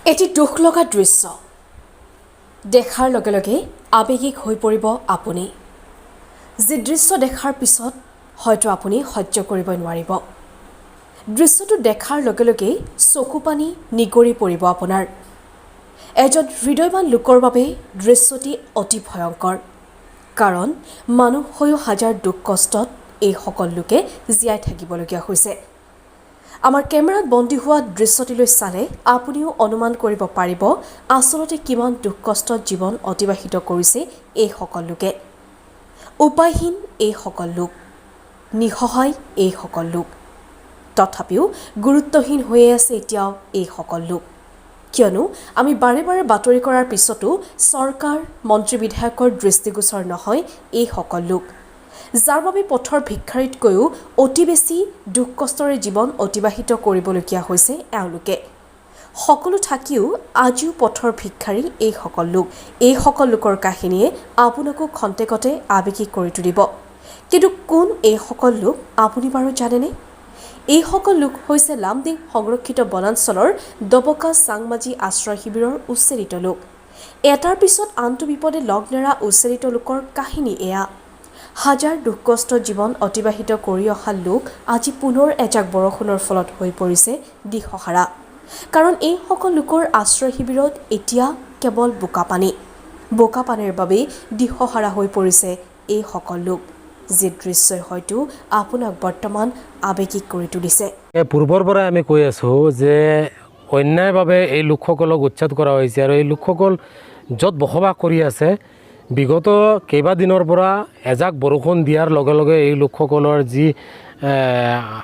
এটি দুখ লগা দৃশ্য দেখাৰ লগে লগে আৱেগিক হৈ পৰিব আপুনি যি দৃশ্য দেখাৰ পিছত হয়তো আপুনি সহ্য কৰিব নোৱাৰিব দৃশ্যটো দেখাৰ লগে লগে চকু পানী নিগৰি পৰিব আপোনাৰ এজন হৃদয়বান লোকৰ বাবে দৃশ্যটি অতি ভয়ংকৰ কাৰণ মানুহ হৈও হাজাৰ দুখ কষ্টত এই সকল লোকে জীয়াই থাকিবলগীয়া হৈছে আমাৰ কেমেৰাত বন্দী হোৱা দৃশ্যটিলৈ চালে আপুনিও অনুমান কৰিব পাৰিব আসলতে কিমান দুখ কষ্টত জীৱন অতিবাহিত কৰিছে এই সকল লোকে উপায়হীন এই সকল লোক নিঃসহায় এই সকল লোক তথাপিও গুৰুত্বহীন হৈ আছে এতিয়াও এই সকল লোক কিয়নো আমি বাৰে বাৰে বাতৰি কৰাৰ পিছতো চৰকাৰ মন্ত্ৰী বিধায়কৰ দৃষ্টিগোচৰ নহয় এই সকল লোক যাৰ বাবে পথৰ ভিক্ষাৰীতকৈও অতি বেছি দুখ কষ্টৰে জীৱন অতিবাহিত কৰিবলগীয়া হৈছে এওঁলোকে সকলো থাকিও আজিও পথৰ ভিক্ষাৰী এই সকল লোকৰ কাহিনীয়ে আপোনাকো খন্তেকতে আৱেগিক কৰি তুলিব কিন্তু কোন এই সকল লোক আপুনি বাৰু জানেনে এই সকল লোক হৈছে লামডিং সংৰক্ষিত বনাঞ্চলৰ দবকা চাংমাজি আশ্ৰয় শিবিৰৰ উচ্ছেদিত লোক এটাৰ পিছত আনটো বিপদে লগ নেৰা উচ্ছেদিত লোকৰ কাহিনী এয়া হাজাৰ দুখ কষ্ট জীৱন অতিবাহিত কৰি অহা লোক আজি পুনৰ এজাক বৰষুণৰ ফলত হৈ পৰিছে দিশহাৰা কাৰণ এই সকল লোকৰ আশ্ৰয় শিবিৰত এতিয়া কেৱল বোকা পানীৰ বাবে দিশহাৰা হৈ পৰিছে এই সকল লোক যি দৃশ্যই হয়তো আপোনাক বৰ্তমান আৱেগিক কৰি তুলিছে পূৰ্বৰ পৰাই আমি কৈ আছোঁ যে অন্যায়ভাৱে এই লোকসকলক উচ্ছেদ কৰা হৈছে আৰু এই লোকসকল য'ত বসবাস কৰি আছে বিগত কেইবাদিনৰ পৰা এজাক বৰষুণ দিয়াৰ লগে লগে এই লোকসকলৰ যি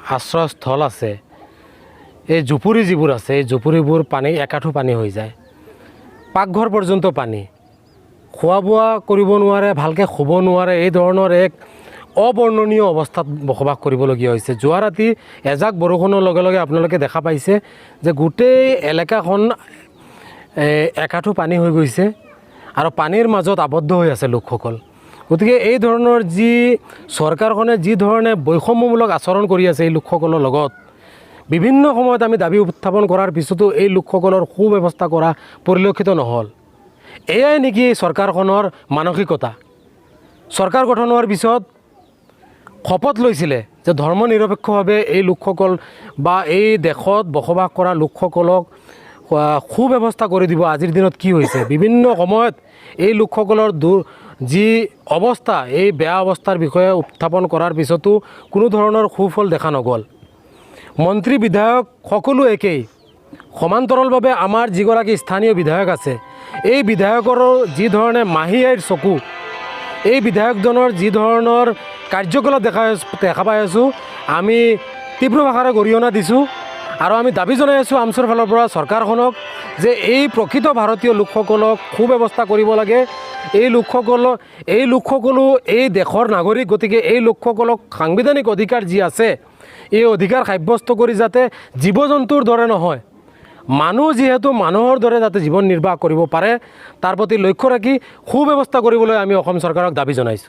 আশ্ৰয়স্থল আছে এই জুপুৰি যিবোৰ আছে এই জুপুৰিবোৰ পানী একাঠো পানী হৈ যায় পাকঘৰ পৰ্যন্ত পানী খোৱা বোৱা কৰিব নোৱাৰে ভালকৈ শুব নোৱাৰে এই ধৰণৰ এক অবৰ্ণনীয় অৱস্থাত বসবাস কৰিবলগীয়া হৈছে যোৱা ৰাতি এজাক বৰষুণৰ লগে লগে আপোনালোকে দেখা পাইছে যে গোটেই এলেকাখন একাঠো পানী হৈ গৈছে আৰু পানীৰ মাজত আবদ্ধ হৈ আছে লোকসকল গতিকে এই ধৰণৰ যি চৰকাৰখনে যি ধৰণে বৈষম্যমূলক আচৰণ কৰি আছে এই লোকসকলৰ লগত বিভিন্ন সময়ত আমি দাবী উত্থাপন কৰাৰ পিছতো এই লোকসকলৰ সুব্যৱস্থা কৰা পৰিলক্ষিত নহ'ল এয়াই নেকি চৰকাৰখনৰ মানসিকতা চৰকাৰ গঠন হোৱাৰ পিছত শপত লৈছিলে যে ধৰ্ম নিৰপেক্ষভাৱে এই লোকসকল বা এই দেশত বসবাস কৰা লোকসকলক সুব্যৱস্থা কৰি দিব আজিৰ দিনত কি হৈছে বিভিন্ন সময়ত এই লোকসকলৰ যি অৱস্থা এই বেয়া অৱস্থাৰ বিষয়ে উত্থাপন কৰাৰ পিছতো কোনো ধৰণৰ সুফল দেখা নগ'ল মন্ত্ৰী বিধায়ক সকলো একেই সমান্তৰালভাৱে আমাৰ যিগৰাকী স্থানীয় বিধায়ক আছে এই বিধায়কৰো যি ধৰণে মাহী আইৰ চকু এই বিধায়কজনৰ যি ধৰণৰ কাৰ্যকলাপ দেখা পাই আছোঁ আমি তীব্ৰ ভাষাৰে গৰিহণা দিছোঁ আৰু আমি দাবী জনাই আছোঁ আমচৰ ফালৰ পৰা চৰকাৰখনক যে এই প্ৰকৃত ভাৰতীয় লোকসকলক সুব্যৱস্থা কৰিব লাগে এই লোকসকলো এই দেশৰ নাগৰিক গতিকে এই লোকসকলক সাংবিধানিক অধিকাৰ যি আছে এই অধিকাৰ সাব্যস্ত কৰি যাতে জীৱ জন্তুৰ দৰে নহয় মানুহ যিহেতু মানুহৰ দৰে যাতে জীৱন নিৰ্বাহ কৰিব পাৰে তাৰ প্ৰতি লক্ষ্য ৰাখি সুব্যৱস্থা কৰিবলৈ আমি অসম চৰকাৰক দাবী জনাইছোঁ